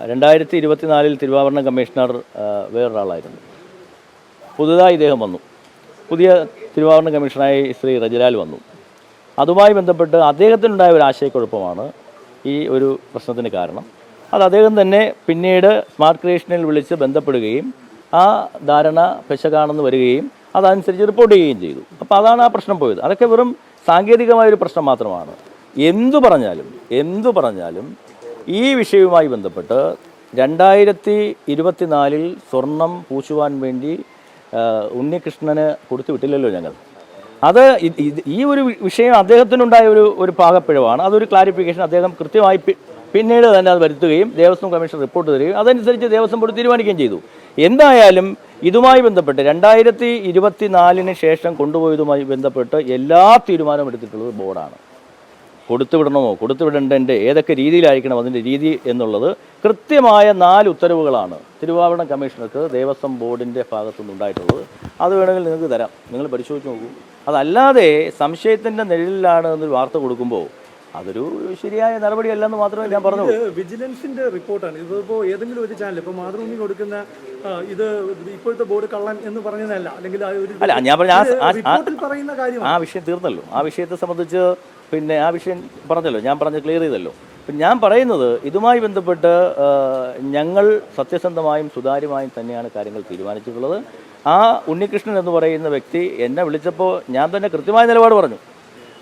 2024 തിരുവാഭരണ കമ്മീഷണർ വേറൊരാളായിരുന്നു. പുതുതായി ഇദ്ദേഹം വന്നു. പുതിയ തിരുവാഭരണ കമ്മീഷണറായി ശ്രീ റജിലാൽ വന്നു. അതുമായി ബന്ധപ്പെട്ട് അദ്ദേഹത്തിനുണ്ടായ ഒരു ആശയക്കുഴപ്പമാണ് ഈ ഒരു പ്രശ്നത്തിന് കാരണം. അത് അദ്ദേഹം തന്നെ പിന്നീട് സ്മാർട്ട് ക്രിയേഷനിൽ വിളിച്ച് ബന്ധപ്പെടുകയും ആ ധാരണ പെശകാണെന്ന് വരികയും അതനുസരിച്ച് റിപ്പോർട്ട് ചെയ്യുകയും ചെയ്തു. അപ്പോൾ അതാണ് ആ പ്രശ്നം പോയത്. അതൊക്കെ വെറും സാങ്കേതികമായൊരു പ്രശ്നം മാത്രമാണ്. എന്തു പറഞ്ഞാലും ഈ വിഷയവുമായി ബന്ധപ്പെട്ട് 2024 സ്വർണം പൂശുവാൻ വേണ്ടി ഉണ്ണികൃഷ്ണന് കൊടുത്തു വിട്ടില്ലല്ലോ ഞങ്ങൾ. അത് ഈ ഒരു വിഷയം അദ്ദേഹത്തിനുണ്ടായ ഒരു പാകപ്പിഴവാണ്. അതൊരു ക്ലാരിഫിക്കേഷൻ അദ്ദേഹം കൃത്യമായി പിന്നീട് തന്നെ അത് വരുത്തുകയും ദേവസ്വം കമ്മീഷൻ റിപ്പോർട്ട് തരികയും അതനുസരിച്ച് ദേവസ്വം ബോർഡ് തീരുമാനിക്കുകയും ചെയ്തു. എന്തായാലും ഇതുമായി ബന്ധപ്പെട്ട് 2024 ശേഷം കൊണ്ടുപോയതുമായി ബന്ധപ്പെട്ട് എല്ലാ തീരുമാനവും എടുത്തിട്ടുള്ളത് ബോർഡാണ്. കൊടുത്തുവിടണമോ കൊടുത്തുവിടേണ്ടതിൻ്റെ ഏതൊക്കെ രീതിയിലായിരിക്കണം അതിൻ്റെ രീതി എന്നുള്ളത് കൃത്യമായ 4 ഉത്തരവുകളാണ് തിരുവാഭരണ കമ്മീഷണർക്ക് ദേവസ്വം ബോർഡിൻ്റെ ഭാഗത്തുനിന്നുണ്ടായിട്ടുള്ളത്. അത് വേണമെങ്കിൽ നിങ്ങൾക്ക് തരാം, നിങ്ങൾ പരിശോധിച്ച് നോക്കൂ. അതല്ലാതെ സംശയത്തിൻ്റെ നിഴലിലാണ് എന്നൊരു വാർത്ത കൊടുക്കുമ്പോൾ അതൊരു ശരിയായ നടപടിയല്ലെന്ന് മാത്രമേ ഞാൻ പറഞ്ഞു. വിജിലൻസിന്റെ റിപ്പോർട്ടാണ് ഇതിപ്പോൾ ഏതെങ്കിലും ഒരു ചാനൽ ഇപ്പോൾ മാതൃഭൂമി കൊടുക്കുന്ന ഇത് ഇപ്പോഴത്തെ ബോർഡ് കള്ളൻ എന്ന് പറഞ്ഞതല്ല, അല്ലെങ്കിൽ അല്ല ഞാൻ പറഞ്ഞ പറയുന്ന കാര്യം ആ വിഷയം തീർന്നല്ലോ. ആ വിഷയത്തെ സംബന്ധിച്ച് പിന്നെ ആ വിഷയം പറഞ്ഞല്ലോ, ഞാൻ ക്ലിയർ ചെയ്തല്ലോ. അപ്പം ഞാൻ പറയുന്നത് ഇതുമായി ബന്ധപ്പെട്ട് ഞങ്ങൾ സത്യസന്ധമായും സുതാര്യമായും തന്നെയാണ് കാര്യങ്ങൾ തീരുമാനിച്ചിട്ടുള്ളത്. ആ ഉണ്ണികൃഷ്ണൻ എന്ന് പറയുന്ന വ്യക്തി എന്നെ വിളിച്ചപ്പോൾ ഞാൻ തന്നെ കൃത്യമായ നിലപാട് പറഞ്ഞു.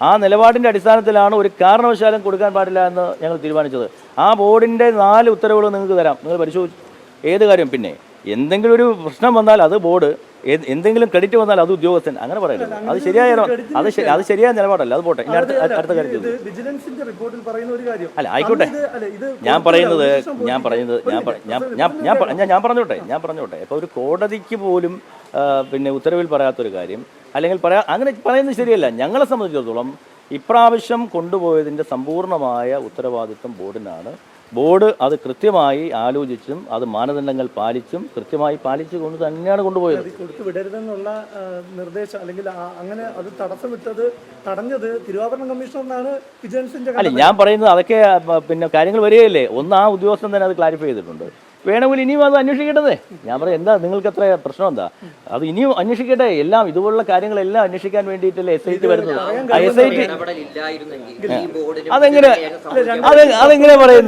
ആ നിലപാടിൻ്റെ അടിസ്ഥാനത്തിലാണ് ഒരു കാരണവശാലും കൊടുക്കാൻ പാടില്ല എന്ന് ഞങ്ങൾ തീരുമാനിച്ചത്. ആ ബോർഡിൻ്റെ 4 ഉത്തരവുകൾ നിങ്ങൾക്ക് തരാം, നിങ്ങൾ പരിശോധിച്ചു ഏത് കാര്യം. പിന്നെ എന്തെങ്കിലും ഒരു പ്രശ്നം വന്നാൽ അത് ബോർഡ്, എന്തെങ്കിലും ക്രെഡിറ്റ് വന്നാൽ അത് ഉദ്യോഗസ്ഥൻ, അങ്ങനെ പറയുന്നത് അത് ശരിയായ അത് ശരിയായ നിലപാടല്ല. അത് പോട്ടെ, ഇനി അടുത്ത കാര്യം അല്ല ആയിക്കോട്ടെ. ഞാൻ പറഞ്ഞോട്ടെ ഇപ്പോൾ ഒരു കോടതിക്ക് പോലും പിന്നെ ഉത്തരവിൽ പറയാത്തൊരു കാര്യം അല്ലെങ്കിൽ അങ്ങനെ പറയുന്നത് ശരിയല്ല. ഞങ്ങളെ സംബന്ധിച്ചിടത്തോളം ഇപ്രാവശ്യം കൊണ്ടുപോയതിൻ്റെ സമ്പൂർണ്ണമായ ഉത്തരവാദിത്വം ബോർഡിനാണ്. ബോർഡ് അത് കൃത്യമായി ആലോചിച്ചും അത് മാനദണ്ഡങ്ങൾ പാലിച്ചും കൃത്യമായി പാലിച്ചുകൊണ്ട് തന്നെയാണ് കൊണ്ടുപോയത്. കൊടുത്തു വിടരുതെന്നുള്ള നിർദ്ദേശം അല്ലെങ്കിൽ അങ്ങനെ അത് തടഞ്ഞത് തിരുവാഭരണ കമ്മീഷണറിനാണ് വിജിലൻസിന്റെ. അല്ല ഞാൻ പറയുന്നത് അതൊക്കെ പിന്നെ കാര്യങ്ങൾ വരികയല്ലേ. ഒന്ന് ആ ഉദ്യോഗസ്ഥൻ തന്നെ അത് ക്ലാരിഫൈ ചെയ്തിട്ടുണ്ട്. വേണമെങ്കിൽ ഇനിയും അത് അന്വേഷിക്കേണ്ടതേ. ഞാൻ പറയാം, എന്താ നിങ്ങൾക്ക് എത്ര പ്രശ്നം എന്താ, അത് ഇനിയും അന്വേഷിക്കട്ടെ. എല്ലാം ഇതുപോലുള്ള കാര്യങ്ങളെല്ലാം അന്വേഷിക്കാൻ വേണ്ടിയിട്ടല്ലേ SIT വരുന്നത്. SIT അതെങ്ങനെ പറയാൻ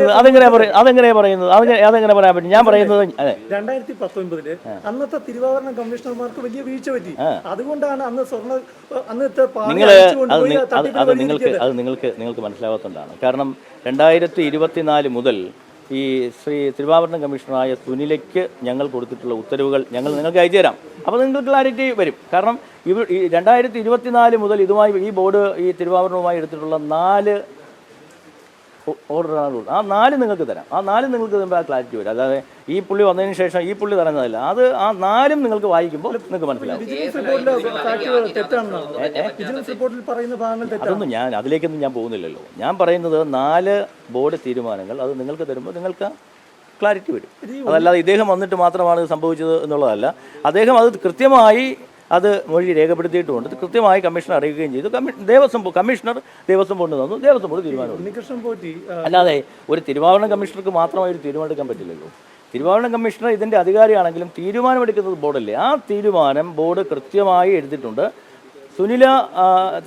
പറ്റും? ഞാൻ പറയുന്നത് 2019 അന്നത്തെ തിരുവാഭരണ കമ്മീഷണർമാർക്ക് വലിയ വീഴ്ച പറ്റി. അതുകൊണ്ടാണ് നിങ്ങൾക്ക് മനസ്സിലാവാത്തതുകൊണ്ടാണ്. കാരണം 2024 മുതൽ ഈ ശ്രീ തിരുവാഭരണ കമ്മീഷണറായ സുനിലയ്ക്ക് ഞങ്ങൾ കൊടുത്തിട്ടുള്ള ഉത്തരവുകൾ ഞങ്ങൾ നിങ്ങൾക്ക് അയച്ചു തരാം. അപ്പോൾ നിങ്ങൾക്ക് ക്ലാരിറ്റി വരും. കാരണം ഈ 2024 മുതൽ ഈ ബോർഡ് ഈ തിരുവാഭരണവുമായി എടുത്തിട്ടുള്ള 4 ഓർഡറാണ്. ആ 4 നിങ്ങൾക്ക് തരാം. ആ 4 നിങ്ങൾക്ക് തരുമ്പോൾ ആ ക്ലാരിറ്റി വരും. അല്ലാതെ ഈ പുള്ളി വന്നതിന് ശേഷം ഈ പുള്ളി തരുന്നതല്ല. അത് ആ 4 നിങ്ങൾക്ക് വായിക്കുമ്പോൾ നിങ്ങൾക്ക് മനസ്സിലാവും. അതൊന്നും അതിലേക്കൊന്നും ഞാൻ പോകുന്നില്ലല്ലോ. ഞാൻ പറയുന്നത് 4 ബോർഡ് തീരുമാനങ്ങൾ അത് നിങ്ങൾക്ക് തരുമ്പോൾ നിങ്ങൾക്ക് ക്ലാരിറ്റി വരും. അതല്ലാതെ ഇദ്ദേഹം വന്നിട്ട് മാത്രമാണ് ഇത് സംഭവിച്ചത് എന്നുള്ളതല്ല. അദ്ദേഹം അത് കൃത്യമായി അത് മൊഴി രേഖപ്പെടുത്തിയിട്ടുമുണ്ട്. കൃത്യമായി കമ്മീഷണർ അറിയിക്കുകയും ചെയ്തു. കമ്മീഷണർ ദേവസ്വം ബോർഡിന് തന്നു. ദേവസ്വം ബോർഡ് തീരുമാനമെടുത്തു. അല്ലാതെ ഒരു തിരുവാഭരണ കമ്മീഷണർക്ക് മാത്രമായി ഒരു തീരുമാനമെടുക്കാൻ പറ്റില്ലല്ലോ. തിരുവാഭരണ കമ്മീഷണർ ഇതിൻ്റെ അധികാരിയാണെങ്കിലും തീരുമാനമെടുക്കുന്നത് ബോർഡല്ലേ. ആ തീരുമാനം ബോർഡ് കൃത്യമായി എടുത്തിട്ടുണ്ട്. സുനില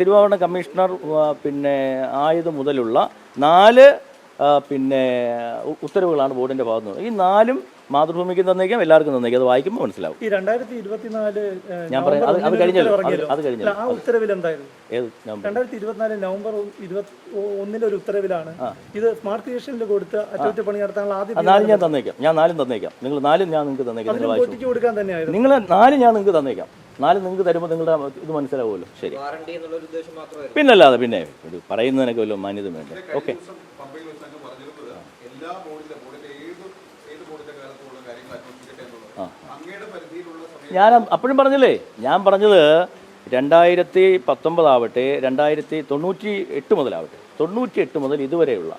തിരുവാഭരണ കമ്മീഷണർ പിന്നെ ആയത് മുതലുള്ള 4 പിന്നെ ഉത്തരവുകളാണ് ബോർഡിൻ്റെ ഭാഗത്ത് നിന്ന്. ഈ 4 മാതൃഭൂമിക്ക് തന്നേക്കാം, എല്ലാവർക്കും തന്നേക്കാം. അത് വായിക്കുമ്പോൾ മനസ്സിലാവും. ഈ 2024 ഞാൻ പറയാം, അത് കഴിഞ്ഞല്ലോ. ആ ഉത്തരവിൽ എന്തായിരുന്നു? 2024 നവംബർ 21 ഒരു ഉത്തരവിലാണ് ഇത് സ്മാർട്ട് ക്രിയേഷനിൽ കൊടുത്ത് അറ്റകുറ്റപ്പണി നടത്താനുള്ള ആദ്യം 4 ഞാൻ തന്നേക്കാം. ഞാൻ 4 തന്നേക്കാം. നിങ്ങൾ 4 ഞാൻ നിങ്ങൾക്ക് തന്നേക്കാം. നിങ്ങൾ 4 ഞാൻ നിങ്ങൾക്ക് തന്നേക്കാം. 4 നിങ്ങൾക്ക് തരുമ്പോൾ നിങ്ങളുടെ ഇത് മനസ്സിലാവുമല്ലോ. ശരി, പിന്നല്ലാതെ പിന്നെ പറയുന്നതിനൊക്കെ വല്ല മാന്യത വേണ്ടേ? ഓക്കെ. ഞാൻ അപ്പോഴും പറഞ്ഞില്ലേ, ഞാൻ പറഞ്ഞത് 2019 ആവട്ടെ 2098 മുതലാവട്ടെ 98 മുതൽ ഇതുവരെയുള്ള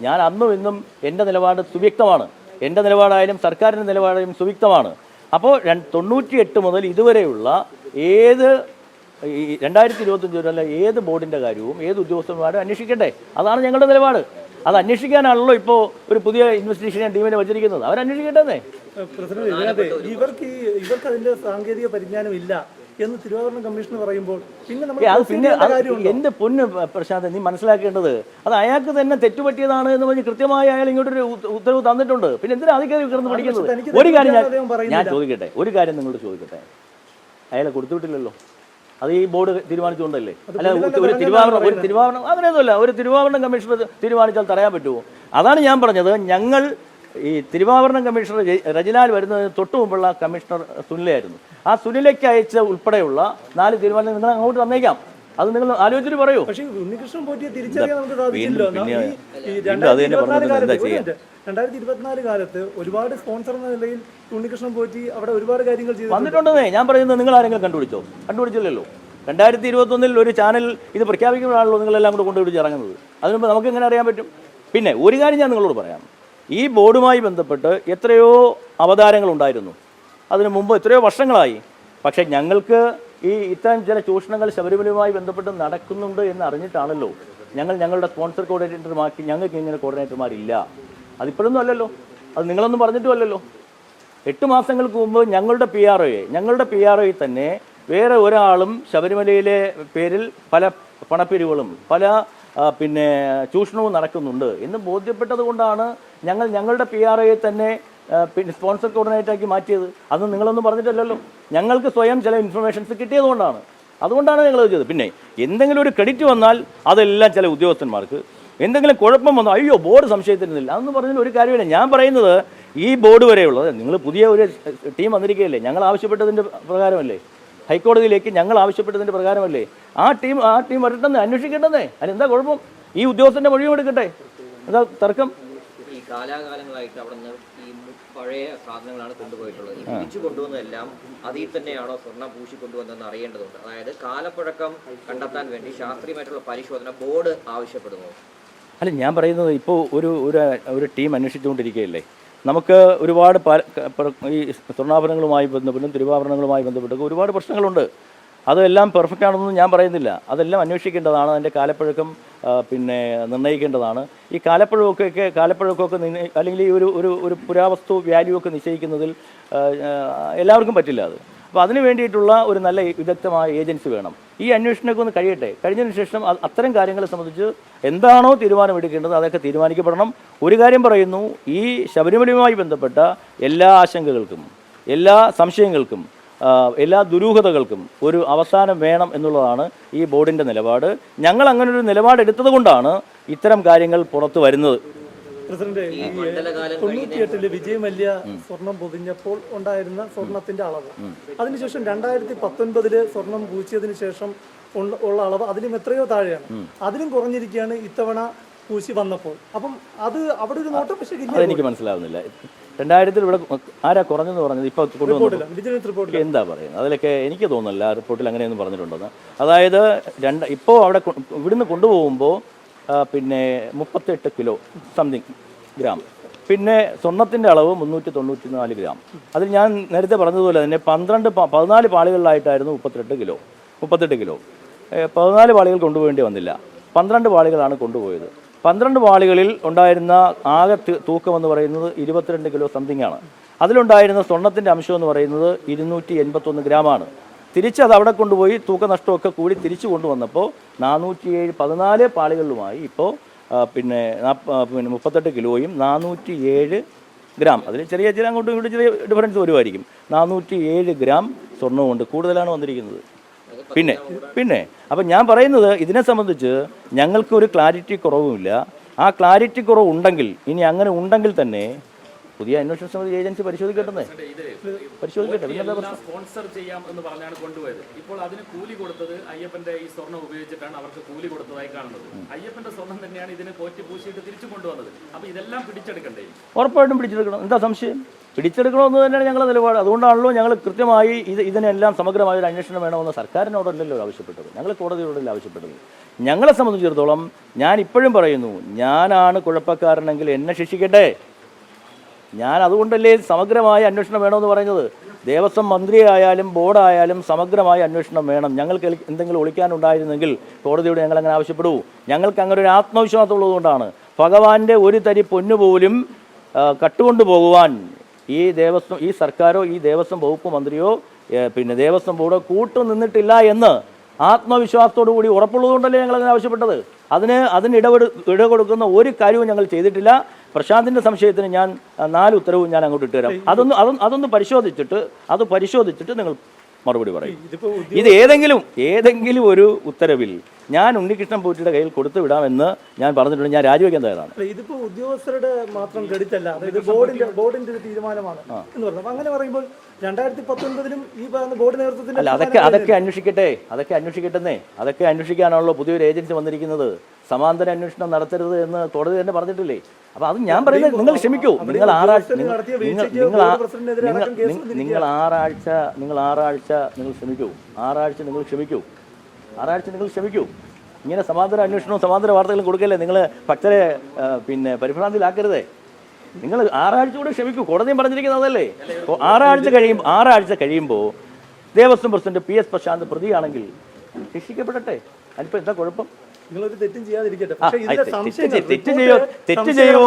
ഞാൻ അന്നും ഇന്നും എൻ്റെ നിലപാട് സുവ്യക്തമാണ്. എൻ്റെ നിലപാടായാലും സർക്കാരിൻ്റെ നിലപാടായാലും സുവ്യക്തമാണ്. അപ്പോൾ 98 മുതൽ ഇതുവരെയുള്ള ഏത് 2025 ഏത് ബോർഡിൻ്റെ കാര്യവും ഏത് ഉദ്യോഗസ്ഥന്മാരും അന്വേഷിക്കട്ടെ. അതാണ് ഞങ്ങളുടെ നിലപാട്. അത് അന്വേഷിക്കാനാണല്ലോ ഇപ്പോൾ ഒരു പുതിയ ഇൻവെസ്റ്റിഗേഷൻ ടീമിനെ വെച്ചിരിക്കുന്നത്. അവരന്വേഷിക്കേണ്ടതേ. പ്രസിഡന്റ്, ഇവർക്ക് അതിന്റെ സാങ്കേതിക പരിജ്ഞാനം ഇല്ല എന്ന് തിരുവാഭരണ കമ്മീഷൻ പറയുമ്പോൾ പിന്നെ എന്റെ പൊന്ന് പ്രശാന്ത്, നീ മനസ്സിലാക്കേണ്ടത് അത് അയാൾക്ക് തന്നെ തെറ്റുപറ്റിയതാണ് എന്ന് പറഞ്ഞ് കൃത്യമായി അയാൾ ഇങ്ങോട്ടൊരു ഉത്തരവ് തന്നിട്ടുണ്ട്. പിന്നെ എന്തിനാ അധികം കിടന്ന് പഠിക്കുന്നത്? ഒരു കാര്യം ഞാൻ ചോദിക്കട്ടെ, ഒരു കാര്യം നിങ്ങളോട് ചോദിക്കട്ടെ, അയാളെ കൊടുത്തുവിട്ടില്ലല്ലോ. അത് ഈ ബോർഡ് തീരുമാനിച്ചുകൊണ്ടല്ലേ? അല്ല, ഒരു തിരുവാഭരണം അങ്ങനെയൊന്നുമല്ല. ഒരു തിരുവാഭരണം കമ്മീഷണർ തീരുമാനിച്ചാൽ തടയാൻ പറ്റുമോ? അതാണ് ഞാൻ പറഞ്ഞത്. ഞങ്ങൾ ഈ തിരുവാഭരണം കമ്മീഷണർ രജലാൽ വരുന്നതിന് തൊട്ട് മുമ്പുള്ള കമ്മീഷണർ സുനിലയായിരുന്നു. ആ സുനിലയ്ക്ക് അയച്ച ഉൾപ്പെടെയുള്ള 4 തീരുമാനങ്ങൾ നിങ്ങൾ അങ്ങോട്ട് തന്നേക്കാം. അത് നിങ്ങൾ ആലോചിച്ചിട്ട് പറയൂ. പക്ഷേ ഉണ്ണികൃഷ്ണൻ പോറ്റിയെ തിരിച്ചറിയാൻ നമുക്ക് സാധിച്ചില്ലല്ലോ. 2024 കാലത്ത് ഒരുപാട് സ്പോൺസർ എന്ന നിലയിൽ ഉണ്ണികൃഷ്ണൻ പോറ്റി അവിടെ ഒരുപാട് കാര്യങ്ങൾ ചെയ്തു വന്നിട്ടുണ്ടെന്നേ ഞാൻ പറയുന്നത്. നിങ്ങൾ ആരെങ്കിലും കണ്ടുപിടിച്ചില്ലല്ലോ. 2021 ഒരു ചാനൽ ഇത് പ്രഖ്യാപിക്കുമ്പോഴാണല്ലോ നിങ്ങളെല്ലാം കൂടെ കൊണ്ടുപിടിച്ച് ഇറങ്ങുന്നത്. അതിനുമ്പോൾ നമുക്ക് എങ്ങനെ അറിയാൻ പറ്റും? പിന്നെ ഒരു കാര്യം ഞാൻ നിങ്ങളോട് പറയാം. ഈ ബോർഡുമായി ബന്ധപ്പെട്ട് എത്രയോ അവതാരങ്ങൾ ഉണ്ടായിരുന്നു അതിനു മുമ്പ്, എത്രയോ വർഷങ്ങളായി. പക്ഷേ ഞങ്ങൾക്ക് ഇത്തരം ചില ചൂഷണങ്ങൾ ശബരിമലയുമായി ബന്ധപ്പെട്ട് നടക്കുന്നുണ്ട് എന്ന് അറിഞ്ഞിട്ടാണല്ലോ ഞങ്ങളുടെ സ്പോൺസർ കോർഡിനേറ്റർമാർക്ക് ഞങ്ങൾക്ക് ഇങ്ങനെ കോർഡിനേറ്റർമാരില്ല. അതിപ്പോഴൊന്നും അല്ലല്ലോ, അത് നിങ്ങളൊന്നും പറഞ്ഞിട്ടും അല്ലല്ലോ. 8 മാസങ്ങൾക്ക് മുമ്പ് ഞങ്ങളുടെ പി ആർ ഒ തന്നെ വേറെ ഒരാളും ശബരിമലയിലെ പേരിൽ പല പണപ്പിരിവുകളും പല ചൂഷണവും നടക്കുന്നുണ്ട് എന്ന് ബോധ്യപ്പെട്ടത് കൊണ്ടാണ് ഞങ്ങളുടെ പി ആർ ഒയെ തന്നെ സ്പോൺസർ കോർഡിനേറ്ററാക്കി മാറ്റിയത്. അത് നിങ്ങളൊന്നും പറഞ്ഞിട്ടല്ലല്ലോ. ഞങ്ങൾക്ക് സ്വയം ചില ഇൻഫർമേഷൻസ് കിട്ടിയതുകൊണ്ടാണ്. അതുകൊണ്ടാണ് ഞങ്ങളത് ചെയ്തത്. പിന്നെ എന്തെങ്കിലും ഒരു ക്രെഡിറ്റ് വന്നാൽ അതെല്ലാം ചില ഉദ്യോഗസ്ഥന്മാർക്ക്, എന്തെങ്കിലും കുഴപ്പം വന്നാൽ അയ്യോ ബോർഡ് സംശയത്തിനില്ല അതൊന്നും പറഞ്ഞതിൽ ഒരു കാര്യമില്ല. ഞാൻ പറയുന്നത് ഈ ബോർഡ് വരെയുള്ളത്, നിങ്ങൾ പുതിയ ഒരു ടീം വന്നിരിക്കുകയല്ലേ, ഞങ്ങൾ ആവശ്യപ്പെട്ടതിൻ്റെ പ്രകാരമല്ലേ, ഹൈക്കോടതിയിലേക്ക് ഞങ്ങൾ ആവശ്യപ്പെട്ടതിൻ്റെ പ്രകാരമല്ലേ ആ ടീം വരട്ടെന്ന് അന്വേഷിക്കേണ്ടതേ. അതിനെന്താ കുഴപ്പം? ഈ ഉദ്യോഗസ്ഥൻ്റെ മൊഴിയും എടുക്കട്ടെ, എന്താ തർക്കം? ഈ കാലാകാലങ്ങളായിട്ട് അവിടെ നിന്ന് ഈ പഴയ സാധനങ്ങളാണ് കൊണ്ടുപോയിട്ടുള്ളത്. ഈ തിരിച്ചു കൊണ്ടുവന്നതെല്ലാം അതിൽ തന്നെയാണോ സ്വർണ്ണം പൂശി കൊണ്ടുവന്നതെന്ന് അറിയേണ്ടതുണ്ട്. അതായത് കാലപ്പഴക്കം കണ്ടെത്താൻ വേണ്ടി ശാസ്ത്രീയമായിട്ടുള്ള പരിശോധന ബോർഡ് ആവശ്യപ്പെടുന്നു. അല്ല, ഞാൻ പറയുന്നത് ഇപ്പോൾ ഒരു ടീം അന്വേഷിച്ചുകൊണ്ടിരിക്കുകയല്ലേ. നമുക്ക് ഒരുപാട് ഈ സ്വർണ്ണാഭരണങ്ങളുമായി ബന്ധപ്പെട്ടും തിരുവാഭരണങ്ങളുമായി ബന്ധപ്പെട്ടൊക്കെ ഒരുപാട് പ്രശ്നങ്ങളുണ്ട്. അതെല്ലാം പെർഫെക്റ്റ് ആണെന്നൊന്നും ഞാൻ പറയുന്നില്ല. അതെല്ലാം അന്വേഷിക്കേണ്ടതാണ്. അതിൻ്റെ കാലപ്പഴക്കം നിർണ്ണയിക്കേണ്ടതാണ്. ഈ കാലപ്പഴക്കമൊക്കെ അല്ലെങ്കിൽ ഈ ഒരു പുരാവസ്തു വാല്യൂ ഒക്കെ നിശ്ചയിക്കുന്നതിൽ എല്ലാവർക്കും പറ്റില്ല അത്. അപ്പോൾ അതിന് വേണ്ടിയിട്ടുള്ള ഒരു നല്ല വിദഗ്ധമായ ഏജൻസി വേണം. ഈ അന്വേഷണമൊക്കെ ഒന്ന് കഴിഞ്ഞതിന് ശേഷം അത്തരം കാര്യങ്ങളെ സംബന്ധിച്ച് എന്താണോ തീരുമാനമെടുക്കേണ്ടത് അതൊക്കെ തീരുമാനിക്കപ്പെടണം. ഒരു കാര്യം പറയുന്നു, ഈ ശബരിമലയുമായി ബന്ധപ്പെട്ട എല്ലാ ആശങ്കകൾക്കും, എല്ലാ സംശയങ്ങൾക്കും, എല്ലാ ദുരൂഹതകൾക്കും ഒരു അവസാനം വേണം എന്നുള്ളതാണ് ഈ ബോർഡിൻ്റെ നിലപാട്. ഞങ്ങൾ അങ്ങനെ ഒരു നിലപാടെടുത്തത് കൊണ്ടാണ് ഇത്തരം കാര്യങ്ങൾ പുറത്തു വരുന്നത്. പ്രസിഡന്റ്, 98 വിജയ് മല്യ സ്വർണം പൊതിഞ്ഞപ്പോൾ ഉണ്ടായിരുന്ന സ്വർണത്തിന്റെ അളവ്, അതിനുശേഷം 2019 സ്വർണം പൂശിയതിനു ശേഷം ഉള്ള അളവ് അതിലും എത്രയോ താഴെയാണ്. അതിലും കുറഞ്ഞിരിക്കുകയാണ് ഇത്തവണ പൂശി വന്നപ്പോൾ. അപ്പം അത് അവിടെ ഒരു നോട്ടം പക്ഷേ അതെനിക്ക് മനസ്സിലാവുന്നില്ല. 2000 ഇവിടെ ആരാ കുറഞ്ഞെന്ന് പറഞ്ഞത്? ഇപ്പോൾ കൊണ്ടുവന്നു എന്താ പറയുന്നത്? അതിലൊക്കെ എനിക്ക് തോന്നുന്നില്ല റിപ്പോർട്ടിൽ അങ്ങനെയൊന്നും പറഞ്ഞിട്ടുണ്ടെന്ന്. അതായത് ഇപ്പോൾ അവിടെ ഇവിടുന്ന് കൊണ്ടുപോകുമ്പോൾ 38 കിലോ സംതിങ് ഗ്രാം, പിന്നെ സ്വർണത്തിൻ്റെ അളവ് 394 ഗ്രാം. അതിൽ ഞാൻ നേരത്തെ പറഞ്ഞതുപോലെ തന്നെ 14 പാളികളിലായിട്ടായിരുന്നു 38 കിലോ. 14 പാളികൾ കൊണ്ടുപോകേണ്ടി വന്നില്ല, 12 പാളികളാണ് കൊണ്ടുപോയത്. 12 പാളികളിൽ ഉണ്ടായിരുന്ന ആകെ തൂക്കം എന്ന് പറയുന്നത് 22 കിലോ സംതിങ് ആണ്. അതിലുണ്ടായിരുന്ന സ്വർണത്തിൻ്റെ അംശം എന്ന് പറയുന്നത് 281 ഗ്രാമാണ്. തിരിച്ചത് അവിടെ കൊണ്ടുപോയി തൂക്കനഷ്ടമൊക്കെ കൂടി തിരിച്ചു കൊണ്ടുവന്നപ്പോൾ 414 പാളികളിലുമായി ഇപ്പോൾ 38 കിലോയും 407 ഗ്രാം, അതിൽ ചെറിയ അങ്ങോട്ടും ഇങ്ങോട്ടും ചെറിയ ഡിഫറൻസ് വരുമായിരിക്കും. 407 ഗ്രാം സ്വർണ്ണമുണ്ട്, കൂടുതലാണ് വന്നിരിക്കുന്നത്. പിന്നെ അപ്പം ഞാൻ പറയുന്നത്, ഇതിനെ സംബന്ധിച്ച് ഞങ്ങൾക്ക് ഒരു ക്ലാരിറ്റി കുറവുമില്ല. ആ ക്ലാരിറ്റി കുറവുണ്ടെങ്കിൽ, ഇനി അങ്ങനെ ഉണ്ടെങ്കിൽ തന്നെ പുതിയ അന്വേഷണ സമിതി ഏജൻസി പരിശോധിക്കട്ടെ. സ്പോൺസർ ചെയ്യാം എന്ന് പറഞ്ഞാണ് കൊണ്ടുപോയത്. ഇപ്പോൾ അതിന് കൂലി കൊടുത്തത് അയ്യപ്പന്റെ ഈ സ്വർണ്ണം ഉപയോഗിച്ചിട്ടാണ് അവർക്ക് കൂലി കൊടുത്തതായി കാണുന്നത്. അയ്യപ്പന്റെ സ്വർണ്ണം തന്നെയാണ് ഇതിന് പോറ്റി പൂശിയിട്ട് തിരിച്ചു കൊണ്ടുവന്നത്. അപ്പൊ ഇതെല്ലാം പിടിച്ചെടുക്കണ്ടേ? ഉറപ്പായിട്ടും പിടിച്ചെടുക്കണം. എന്താ സംശയം? പിടിച്ചെടുക്കണമെന്ന് തന്നെയാണ് ഞങ്ങളുടെ നിലപാട്. അതുകൊണ്ടാണല്ലോ ഞങ്ങൾ കൃത്യമായി ഇതിനെല്ലാം സമഗ്രമായ ഒരു അന്വേഷണം വേണമെന്ന് സർക്കാരിനോടല്ലല്ലോ ആവശ്യപ്പെട്ടത്, ഞങ്ങൾ കോടതിയോടല്ല ആവശ്യപ്പെട്ടത്. ഞങ്ങളെ സംബന്ധിച്ചിടത്തോളം ഞാൻ ഇപ്പോഴും പറയുന്നു, ഞാനാണ് കുഴപ്പക്കാരനെങ്കിൽ എന്നെ ശിക്ഷിക്കട്ടെ. ഞാൻ അതുകൊണ്ടല്ലേ സമഗ്രമായ അന്വേഷണം വേണമെന്ന് പറയുന്നത്. ദേവസ്വം മന്ത്രിയായാലും ബോർഡായാലും സമഗ്രമായ അന്വേഷണം വേണം. ഞങ്ങൾക്ക് എന്തെങ്കിലും ഒളിക്കാനുണ്ടായിരുന്നെങ്കിൽ കോടതിയോട് ഞങ്ങൾ അങ്ങനെ ആവശ്യപ്പെടൂ. ഞങ്ങൾക്ക് അങ്ങനെ ഒരു ആത്മവിശ്വാസം ഉള്ളതുകൊണ്ടാണ്. ഭഗവാന്റെ ഒരു തരി പൊന്നുപോലും കട്ടുകൊണ്ടു പോകുവാൻ ഈ സർക്കാരോ ഈ ദേവസ്വം വകുപ്പ് മന്ത്രിയോ പിന്നെ ദേവസ്വം ബോർഡോ കൂട്ടു നിന്നിട്ടില്ല എന്ന് ആത്മവിശ്വാസത്തോടു കൂടി ഉറപ്പുള്ളതുകൊണ്ടല്ലേ ഞങ്ങൾ അങ്ങനെ ആവശ്യപ്പെട്ടത്. അതിന് ഇടകൊടുക്കുന്ന ഒരു കാര്യവും ഞങ്ങൾ ചെയ്തിട്ടില്ല. പ്രശാന്തിൻ്റെ സംശയത്തിന് ഞാൻ 4 ഉത്തരവും ഞാൻ അങ്ങോട്ട് ഇട്ടുതരാം. അതൊന്ന് പരിശോധിച്ചിട്ട് നിങ്ങൾ മറുപടി പറയും. ഇത് ഏതെങ്കിലും ഒരു ഉത്തരവിൽ ഞാൻ ഉണ്ണികൃഷ്ണൻ പോറ്റിയുടെ കയ്യിൽ കൊടുത്തു വിടാമെന്ന് ഞാൻ പറഞ്ഞിട്ടുണ്ട്. ഞാൻ രാജിവെക്കാൻ തയ്യാറാണ്. ഇതിപ്പോ ഉദ്യോഗസ്ഥരുടെ മാത്രം ക്രെഡിറ്റ് അല്ല, അതായത് ബോർഡിന്റെ ഒരു തീരുമാനമാണ് എന്ന് പറഞ്ഞു. അങ്ങനെ പറയുമ്പോൾ 2019 ഈ ബോർഡ് നേതൃത്വത്തിന്റെ അല്ല, അതൊക്കെ അന്വേഷിക്കട്ടെന്നേ. അതൊക്കെ അന്വേഷിക്കാനാണല്ലോ പുതിയൊരു ഏജൻസി വന്നിരിക്കുന്നത്. സമാന്തര അന്വേഷണം നടത്തരുത് എന്ന് കോടതി തന്നെ പറഞ്ഞിട്ടില്ലേ? അപ്പൊ അത് ഞാൻ പറയുന്നത് നിങ്ങൾ ക്ഷമിക്കൂ. നിങ്ങൾ ആറാഴ്ച നിങ്ങൾ ക്ഷമിക്കൂ. ഇങ്ങനെ സമാന്തര അന്വേഷണവും സമാന്തര വാർത്തകളും കൊടുക്കല്ലേ. നിങ്ങൾ ഭക്തരെ പിന്നെ പരിഭ്രാന്തിയിലാക്കരുതേ. നിങ്ങൾ 6 ആഴ്ച കൂടെ ക്ഷമിക്കൂ. കോടതിയും പറഞ്ഞിരിക്കുന്നതല്ലേ. 6 ആഴ്ച കഴിയുമ്പോൾ ദേവസ്വം പ്രസിഡന്റ് PS പ്രശാന്ത് പ്രതിയാണെങ്കിൽ ശിക്ഷിക്കപ്പെടട്ടെ. അതിപ്പോൾ എന്താ കുഴപ്പം? നിങ്ങളൊരു തെറ്റും ചെയ്യാതിരിക്കട്ടെ. തെറ്റ് ചെയ്യുമോ?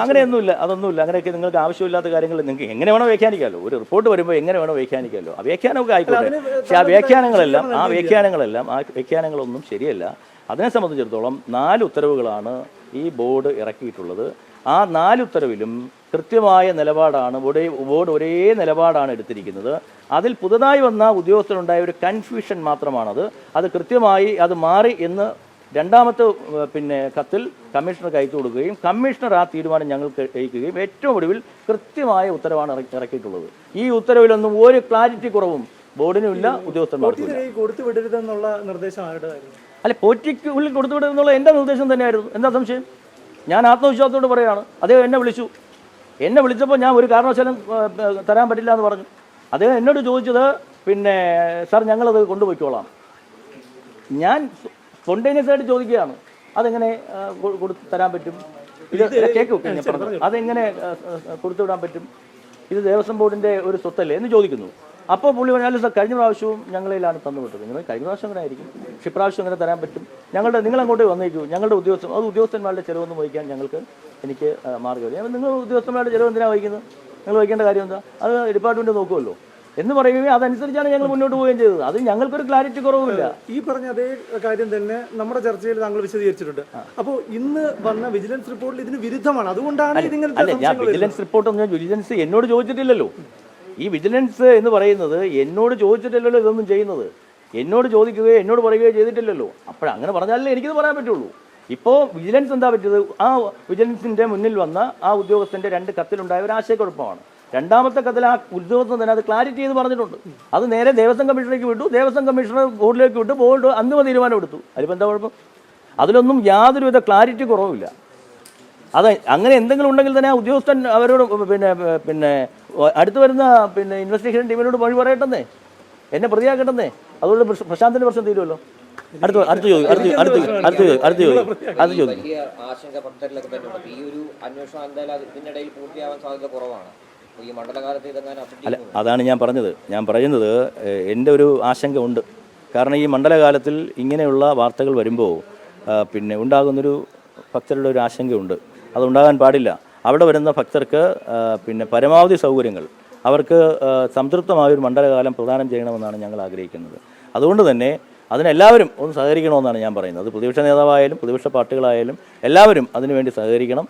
അങ്ങനെയൊന്നുമില്ല, അതൊന്നുമില്ല. അങ്ങനെയൊക്കെ നിങ്ങൾക്ക് ആവശ്യമില്ലാത്ത കാര്യങ്ങൾ നിങ്ങൾക്ക് എങ്ങനെ വേണോ വ്യാഖ്യാനിക്കാമല്ലോ. ഒരു റിപ്പോർട്ട് വരുമ്പോൾ എങ്ങനെ വേണോ വ്യാഖ്യാനിക്കാമല്ലോ. ആ വ്യാഖ്യാനമൊക്കെ ആയിക്കോട്ടെ. പക്ഷെ ആ വ്യാഖ്യാനങ്ങളൊന്നും ശരിയല്ല. അതിനെ സംബന്ധിച്ചിടത്തോളം 4 ഉത്തരവുകളാണ് ഈ ബോർഡ് ഇറക്കിയിട്ടുള്ളത്. ആ 4 ഉത്തരവിലും കൃത്യമായ നിലപാടാണ് ബോർഡ് ഒരേ നിലപാടാണ് എടുത്തിരിക്കുന്നത്. അതിൽ പുതുതായി വന്ന ഉദ്യോഗസ്ഥരുണ്ടായ ഒരു കൺഫ്യൂഷൻ മാത്രമാണത്. അത് കൃത്യമായി അത് മാറി എന്ന് രണ്ടാമത്തെ പിന്നെ കത്തിൽ കമ്മീഷണർക്ക് അയച്ചു കൊടുക്കുകയും കമ്മീഷണർ ആ തീരുമാനം ഞങ്ങൾക്ക് അയക്കുകയും ഏറ്റവും ഒടുവിൽ കൃത്യമായ ഉത്തരവാണ് ഇറക്കിയിട്ടുള്ളത്. ഈ ഉത്തരവിലൊന്നും ഒരു ക്ലാരിറ്റി കുറവും ബോർഡിനും ഇല്ല, ഉദ്യോഗസ്ഥന്മാർക്കും കൊടുത്തുവിടരുതെന്നുള്ള നിർദ്ദേശം അല്ല, പോറ്റിക്ക് ഉള്ളിൽ കൊടുത്തുവിടരുതെന്നുള്ള എൻ്റെ നിർദ്ദേശം തന്നെയായിരുന്നു. എന്താ സംശയം? ഞാൻ ആത്മവിശ്വാസത്തോട് പറയുകയാണ്. അദ്ദേഹം എന്നെ വിളിച്ചപ്പോൾ ഞാൻ ഒരു കാരണവശാലും തരാൻ പറ്റില്ല എന്ന് പറഞ്ഞു. അദ്ദേഹം എന്നോട് ചോദിച്ചത് പിന്നെ സാർ ഞങ്ങളത് കൊണ്ടുപോയിക്കോളാം. ഞാൻ സ്പോണ്ടേനിയസ് ആയിട്ട് ചോദിക്കുകയാണ്, അതെങ്ങനെ തരാൻ പറ്റും? ഇത് കേൾക്കും ഞാൻ പറഞ്ഞു, അതെങ്ങനെ കൊടുത്തുവിടാൻ പറ്റും? ഇത് ദേവസ്വം ബോർഡിൻ്റെ ഒരു സ്വത്തല്ലേ എന്ന് ചോദിക്കുന്നു. അപ്പോൾ പുള്ളി പറഞ്ഞാലും സാർ കഴിഞ്ഞ പ്രാവശ്യവും ഞങ്ങളിലാണ് തന്നുവിട്ടത്. നിങ്ങൾ കഴിഞ്ഞ പ്രാവശ്യം അങ്ങനെ ആയിരിക്കും, പക്ഷേ ഇപ്രാവശ്യം അങ്ങനെ തരാൻ പറ്റും. നിങ്ങൾ അങ്ങോട്ട് വന്നേക്കൂ. ഞങ്ങളുടെ ഉദ്യോഗസ്ഥന്മാരുടെ ചിലവൊന്നും വഹിക്കാൻ എനിക്ക് മാർഗ്ഗമില്ല. നിങ്ങൾ ഉദ്യോഗസ്ഥന്മാരുടെ ചിലവ് എന്തിനാണ് വഹിക്കുന്നത്? നിങ്ങൾ വഹിക്കേണ്ട കാര്യം എന്താ? അത് ഡിപ്പാർട്ട്മെൻറ്റ് നോക്കുമല്ലോ എന്ന് പറയുകയും അതനുസരിച്ചാണ് ഞങ്ങൾ മുന്നോട്ട് പോവുകയും ചെയ്തത്. അത് ഞങ്ങൾക്കൊരു ക്ലാരിറ്റി കുറവുമില്ല. ഈ പറഞ്ഞ അതേ കാര്യം തന്നെ നമ്മുടെ ചർച്ചയിൽ താങ്കൾ വിശദീകരിച്ചിട്ടുണ്ട്. അപ്പോൾ ഇന്ന് വന്ന വിജിലൻസ് റിപ്പോർട്ടിൽ ഇതിന് വിരുദ്ധമാണ്. അതുകൊണ്ടാണ് ഞാൻ വിജിലൻസ് റിപ്പോർട്ടൊന്നും വിജിലൻസ് എന്നോട് ചോദിച്ചിട്ടില്ലല്ലോ. ഈ വിജിലൻസ് എന്ന് പറയുന്നത് എന്നോട് ചോദിച്ചിട്ടില്ലല്ലോ ഇതൊന്നും ചെയ്യുന്നത്. എന്നോട് ചോദിക്കുകയോ എന്നോട് പറയുകയോ ചെയ്തിട്ടില്ലല്ലോ. അപ്പോഴങ്ങനെ പറഞ്ഞാലേ എനിക്കിത് പറയാൻ പറ്റുള്ളൂ. ഇപ്പോൾ വിജിലൻസ് എന്താ പറ്റിയത്? ആ വിജിലൻസിൻ്റെ മുന്നിൽ വന്ന ആ ഉദ്യോഗസ്ഥൻ്റെ 2 കത്തിലുണ്ടായ ഒരു ആശയക്കുഴപ്പമാണ്. രണ്ടാമത്തെ കത്തിൽ ആ ഉദ്യോഗസ്ഥൻ തന്നെ അത് ക്ലാരിറ്റി ചെയ്ത് പറഞ്ഞിട്ടുണ്ട്. അത് നേരെ ദേവസ്വം കമ്മീഷണറേക്ക് വിട്ടു. ദേവസ്വം കമ്മീഷണർ ബോർഡിലേക്ക് വിട്ടു. ബോർഡ് അന്തിമ തീരുമാനം എടുത്തു. അതിപ്പോൾ എന്താ കുഴപ്പം? അതിലൊന്നും യാതൊരുവിധ ക്ലാരിറ്റി കുറവുമില്ല. അത് അങ്ങനെ എന്തെങ്കിലും ഉണ്ടെങ്കിൽ തന്നെ ആ ഉദ്യോഗസ്ഥൻ അവരോട് പിന്നെ അടുത്ത് വരുന്ന ഇൻവെസ്റ്റിഗേഷൻ ടീമിനോട് വഴി പറയട്ടെന്നേ, എന്നെ പ്രതിയാക്കട്ടെന്നേ. അതുകൊണ്ട് പ്രശാന്തിന്റെ പ്രശ്നം തീരുമല്ലോ. അടുത്ത ചോദ്യം. വലിയ ആശങ്ക ഭക്തരിലൊക്കെ തന്നെ ഉണ്ട്. ഈ ഒരു അന്വേഷണം എന്തായാലും ഇതിനിടയിൽ പൂർത്തിയാവാൻ സാധ്യത കുറവാണ്. ഈ മണ്ഡലകാലത്ത് അല്ല, അതാണ് ഞാൻ പറയുന്നത് എൻ്റെ ഒരു ആശങ്ക ഉണ്ട്. കാരണം ഈ മണ്ഡലകാലത്തിൽ ഇങ്ങനെയുള്ള വാർത്തകൾ വരുമ്പോൾ ഉണ്ടാകുന്നൊരു ഭക്തരുടെ ഒരു ആശങ്കയുണ്ട്. അതുണ്ടാകാൻ പാടില്ല. അവിടെ വരുന്ന ഭക്തർക്ക് പരമാവധി സൗകര്യങ്ങൾ അവർക്ക് സംതൃപ്തമായൊരു മണ്ഡലകാലം പ്രദാനം ചെയ്യണമെന്നാണ് ഞങ്ങൾ ആഗ്രഹിക്കുന്നത്. അതുകൊണ്ട് തന്നെ അതിനെല്ലാവരും ഒന്ന് സഹകരിക്കണമെന്നാണ് ഞാൻ പറയുന്നത്. പ്രതിപക്ഷ നേതാവായാലും പ്രതിപക്ഷ പാർട്ടികളായാലും എല്ലാവരും അതിനുവേണ്ടി സഹകരിക്കണം.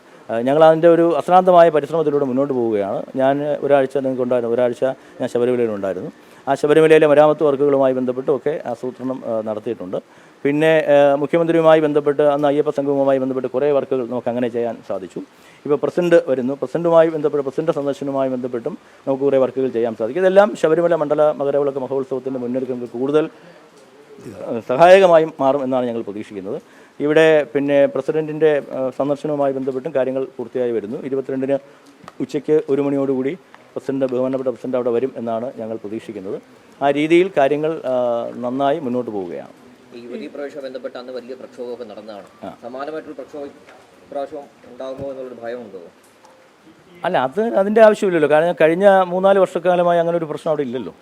ഞങ്ങൾ അതിൻ്റെ ഒരു അശ്രാന്തമായ പരിശ്രമത്തിലൂടെ മുന്നോട്ട് പോവുകയാണ്. ഞാൻ ഒരാഴ്ച ഞാൻ ശബരിമലയിലുണ്ടായിരുന്നു. ആ ശബരിമലയിലെ മരാമത്ത് വർക്കുകളുമായി ബന്ധപ്പെട്ടുമൊക്കെ ആസൂത്രണം നടത്തിയിട്ടുണ്ട്. പിന്നെ മുഖ്യമന്ത്രിയുമായി ബന്ധപ്പെട്ട് അന്ന് അയ്യപ്പ സംഗമവുമായി ബന്ധപ്പെട്ട് കുറേ വർക്കുകൾ നമുക്ക് അങ്ങനെ ചെയ്യാൻ സാധിച്ചു. ഇപ്പോൾ പ്രസിഡന്റ് വരുന്നു. പ്രസിഡന്റ് സന്ദർശനവുമായി ബന്ധപ്പെട്ടും നമുക്ക് കുറേ വർക്കുകൾ ചെയ്യാൻ സാധിക്കും. ഇതെല്ലാം ശബരിമല മണ്ഡല മകരവിളക്ക് മഹോത്സവത്തിൻ്റെ മുന്നൊരുക്കങ്ങൾക്ക് കൂടുതൽ സഹായകമായി മാറും എന്നാണ് ഞങ്ങൾ പ്രതീക്ഷിക്കുന്നത്. ഇവിടെ പ്രസിഡന്റിൻ്റെ സന്ദർശനവുമായി ബന്ധപ്പെട്ടും കാര്യങ്ങൾ പൂർത്തിയായി വരുന്നു. 22-ന് ഉച്ചയ്ക്ക് 1 മണിയോടുകൂടി ബഹുമാനപ്പെട്ട പ്രസിഡന്റ് അവിടെ വരും എന്നാണ് ഞങ്ങൾ പ്രതീക്ഷിക്കുന്നത്. ആ രീതിയിൽ കാര്യങ്ങൾ നന്നായി മുന്നോട്ട് പോവുകയാണ്. ഈ യുവതി പ്രവേശനം ബന്ധപ്പെട്ട് അന്ന് വലിയ പ്രക്ഷോഭമൊക്കെ നടന്നതാണ്. സമാനമായിട്ടുള്ള പ്രക്ഷോഭം ഉണ്ടാകുമോ എന്നുള്ളൊരു ഭയമുണ്ടോ? അല്ല, അതിൻ്റെ ആവശ്യമില്ലല്ലോ. കാരണം കഴിഞ്ഞ 3-4 വർഷക്കാലമായി അങ്ങനെ ഒരു പ്രശ്നം അവിടെ ഇല്ലല്ലോ.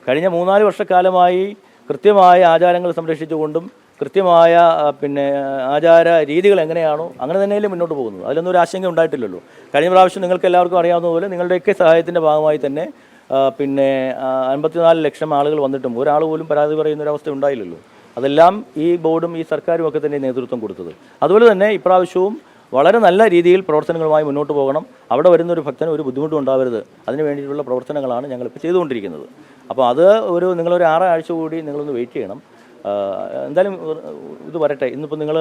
കഴിഞ്ഞ 3-4 വർഷക്കാലമായി കൃത്യമായ ആചാരങ്ങൾ സംരക്ഷിച്ചുകൊണ്ടും കൃത്യമായ പിന്നെ ആചാര രീതികൾ എങ്ങനെയാണോ അങ്ങനെ തന്നെയല്ലേ മുന്നോട്ട് പോകുന്നത്. അതിലൊന്നും ഒരു ആശങ്ക ഉണ്ടായിട്ടില്ലല്ലോ. കഴിഞ്ഞ പ്രാവശ്യം നിങ്ങൾക്ക് എല്ലാവർക്കും അറിയാവുന്നതുപോലെ നിങ്ങളുടെയൊക്കെ സഹായത്തിൻ്റെ ഭാഗമായി തന്നെ പിന്നെ 54 ലക്ഷം ആളുകൾ വന്നിട്ടും ഒരാൾ പോലും പരാതി പറയുന്നൊരവസ്ഥ ഉണ്ടായില്ലല്ലോ. അതെല്ലാം ഈ ബോർഡും ഈ സർക്കാരും ഒക്കെ തന്നെ നേതൃത്വം കൊടുത്തത്. അതുപോലെ തന്നെ ഇപ്രാവശ്യവും വളരെ നല്ല രീതിയിൽ പ്രവർത്തനങ്ങളുമായി മുന്നോട്ട് പോകണം. അവിടെ വരുന്നൊരു ഭക്തന് ഒരു ബുദ്ധിമുട്ടും ഉണ്ടാവരുത്. അതിന് വേണ്ടിയിട്ടുള്ള പ്രവർത്തനങ്ങളാണ് ഞങ്ങളിപ്പോൾ ചെയ്തുകൊണ്ടിരിക്കുന്നത്. അപ്പോൾ അത് നിങ്ങളൊരു 6 ആഴ്ച കൂടി നിങ്ങളൊന്ന് വെയിറ്റ് ചെയ്യണം. എന്തായാലും ഇത് വരട്ടെ. ഇന്നിപ്പോൾ നിങ്ങൾ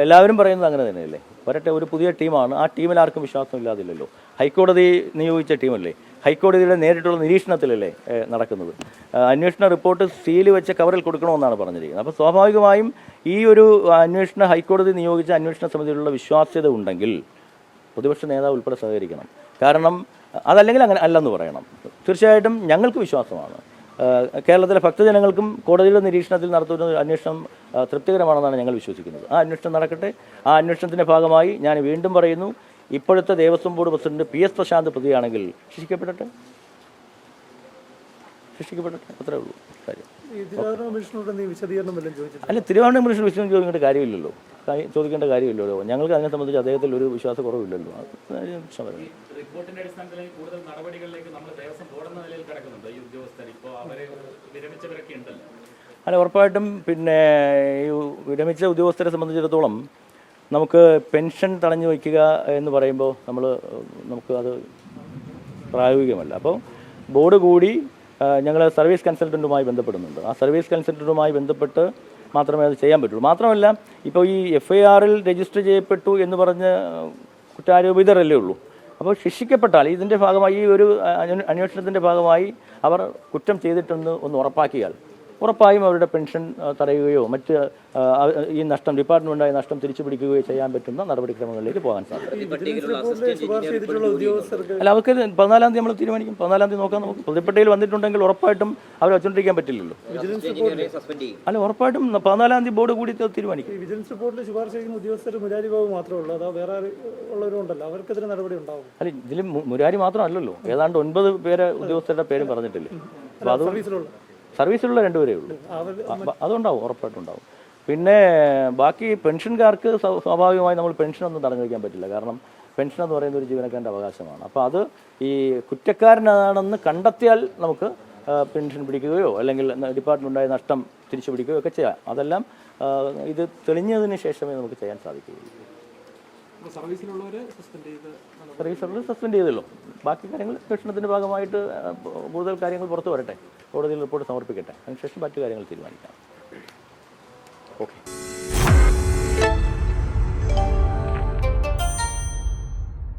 എല്ലാവരും പറയുന്നത് അങ്ങനെ തന്നെയല്ലേ, വരട്ടെ. ഒരു പുതിയ ടീമാണ്, ആ ടീമിൽ ആർക്കും വിശ്വാസമില്ലാതില്ലല്ലോ. ഹൈക്കോടതി നിയോഗിച്ച ടീമല്ലേ, ഹൈക്കോടതിയുടെ നേരിട്ടുള്ള നിരീക്ഷണത്തിലല്ലേ നടക്കുന്നത്. അന്വേഷണ റിപ്പോർട്ട് സീൽ വെച്ച കവറിൽ കൊടുക്കണമെന്നാണ് പറഞ്ഞിരിക്കുന്നത്. അപ്പോൾ സ്വാഭാവികമായും ഈ ഒരു ഹൈക്കോടതി നിയോഗിച്ച അന്വേഷണ സമിതിയിലുള്ള വിശ്വാസ്യത ഉണ്ടെങ്കിൽ പ്രതിപക്ഷ നേതാവ് ഉൾപ്പെടെ സഹകരിക്കണം. കാരണം അതല്ലെങ്കിൽ അങ്ങനെ അല്ലെന്ന് പറയണം. തീർച്ചയായിട്ടും ഞങ്ങൾക്ക് വിശ്വാസമാണ്, കേരളത്തിലെ ഭക്തജനങ്ങൾക്കും കോടതിയുടെ നിരീക്ഷണത്തിൽ നടത്തുന്ന അന്വേഷണം തൃപ്തികരമാണെന്നാണ് ഞങ്ങൾ വിശ്വസിക്കുന്നത്. ആ അന്വേഷണം നടക്കട്ടെ. ആ അന്വേഷണത്തിൻ്റെ ഭാഗമായി ഞാൻ വീണ്ടും പറയുന്നു, ഇപ്പോഴത്തെ Devaswom board president PS Prasanth പ്രതിയാണെങ്കിൽ ശിക്ഷിക്കപ്പെടട്ടെ, അത്രേ ഉള്ളൂ കാര്യം. അല്ല, തിരുവാഭരണ കമ്മീഷൻ വിഷയം ചോദിക്കേണ്ട കാര്യമില്ലല്ലോ, ഞങ്ങൾക്ക് അതിനെ സംബന്ധിച്ച് അദ്ദേഹത്തിൽ ഒരു വിശ്വാസക്കുറവില്ലല്ലോ. റിപ്പോർട്ടിന്റെ അടിസ്ഥാനത്തിൽ കൂടുതൽ നടപടികളിലേക്ക് നമ്മൾ ദേവസ്വം ബോർഡ് എന്ന നിലയിൽ കിടക്കുന്നുണ്ട്. ഈ ഉദ്യോഗസ്ഥർ ഇപ്പോൾ അവരെ വിരമിച്ചവരൊക്കെ ഉണ്ടല്ലോ. അല്ല, ഉറപ്പായിട്ടും പിന്നെ ഈ വിരമിച്ച ഉദ്യോഗസ്ഥരെ സംബന്ധിച്ചിടത്തോളം നമുക്ക് പെൻഷൻ തടഞ്ഞു വയ്ക്കുക എന്ന് പറയുമ്പോൾ നമുക്ക് അത് പ്രായോഗികമല്ല. അപ്പോൾ ബോർഡ് കൂടി ഞങ്ങൾ സർവീസ് കൺസൾട്ടൻറ്റുമായി ബന്ധപ്പെടുന്നുണ്ട്. ആ സർവീസ് കൺസൾട്ടൻറ്റുമായി ബന്ധപ്പെട്ട് മാത്രമേ അത് ചെയ്യാൻ പറ്റുള്ളൂ. മാത്രമല്ല, ഇപ്പോൾ ഈ FIR രജിസ്റ്റർ ചെയ്യപ്പെട്ടു എന്ന് പറഞ്ഞ് കുറ്റാരോപിതരല്ലേ ഉള്ളൂ. അപ്പോൾ ശിക്ഷിക്കപ്പെട്ടാൽ ഇതിൻ്റെ ഭാഗമായി ഈ ഒരു അന്വേഷണത്തിൻ്റെ ഭാഗമായി അവർ കുറ്റം ചെയ്തിട്ടെന്ന് ഒന്ന് ഉറപ്പാക്കിയാൽ ഉറപ്പായും അവരുടെ പെൻഷൻ തടയുകയോ മറ്റ് ഈ നഷ്ടം ഡിപ്പാർട്ട്മെൻറ്റായ നഷ്ടം തിരിച്ചു പിടിക്കുകയോ ചെയ്യാൻ പറ്റുന്ന നടപടിക്രമങ്ങളിലേക്ക് പോകാൻ സാധിക്കും. അല്ല, അവർക്ക് 14-ാം തീയതി നമ്മൾ തീരുമാനിക്കും. 14-ാം തീയതി നോക്കാം. നമുക്ക് പ്രതിപ്പട്ടികയിൽ വന്നിട്ടുണ്ടെങ്കിൽ ഉറപ്പായിട്ടും അവർ വച്ചുകൊണ്ടിരിക്കാൻ പറ്റില്ലല്ലോ. അല്ല, ഉറപ്പായിട്ടും 14-ാം തീയതി ബോർഡ് കൂടി തീരുമാനിക്കും. വിജിലൻസ് റിപ്പോർട്ടിൽ ശുപാർശ ചെയ്യുന്ന ഉദ്യോഗസ്ഥർ മുരാരി ബാബു മാത്രമേ ഉള്ളൂ, അതോ വേറെ ഉള്ളവരും ഉണ്ടല്ലോ, അവർക്കെതിരെ നടപടി ഉണ്ടാവും? അല്ല, ഇതിൽ മുരാരി മാത്രമല്ലല്ലോ, ഏതാണ്ട് 9 പേര് ഉദ്യോഗസ്ഥരുടെ പേരും പറഞ്ഞിട്ടില്ലേ. അപ്പോൾ അത് സർവീസിലുള്ള 2 പേരേ ഉള്ളൂ. അതുണ്ടാവും, ഉറപ്പായിട്ടും ഉണ്ടാവും. പിന്നെ ബാക്കി പെൻഷൻകാർക്ക് സ്വാഭാവികമായി നമ്മൾ പെൻഷനൊന്നും തടഞ്ഞു വയ്ക്കാൻ പറ്റില്ല. കാരണം പെൻഷൻ എന്ന് പറയുന്ന ഒരു ജീവനക്കാരൻ്റെ അവകാശമാണ്. അപ്പോൾ അത് ഈ കുറ്റക്കാരനാണെന്ന് കണ്ടെത്തിയാൽ നമുക്ക് പെൻഷൻ പിടിക്കുകയോ അല്ലെങ്കിൽ ഡിപ്പാർട്ട്മെൻറ്റായ നഷ്ടം തിരിച്ചു പിടിക്കുകയോ ഒക്കെ ചെയ്യാം. അതെല്ലാം ഇത് തെളിഞ്ഞതിന് ശേഷമേ നമുക്ക് ചെയ്യാൻ സാധിക്കുകയുള്ളൂ. സർവീസിലുള്ളവരെ സസ്പെൻഡ് ചെയ്തല്ലോ. ബാക്കി കാര്യങ്ങൾ അന്വേഷണത്തിൻ്റെ ഭാഗമായിട്ട് കൂടുതൽ കാര്യങ്ങൾ പുറത്തു വരട്ടെ, കോടതിയിൽ റിപ്പോർട്ട് സമർപ്പിക്കട്ടെ, അതിനുശേഷം മറ്റു കാര്യങ്ങൾ തീരുമാനിക്കാം.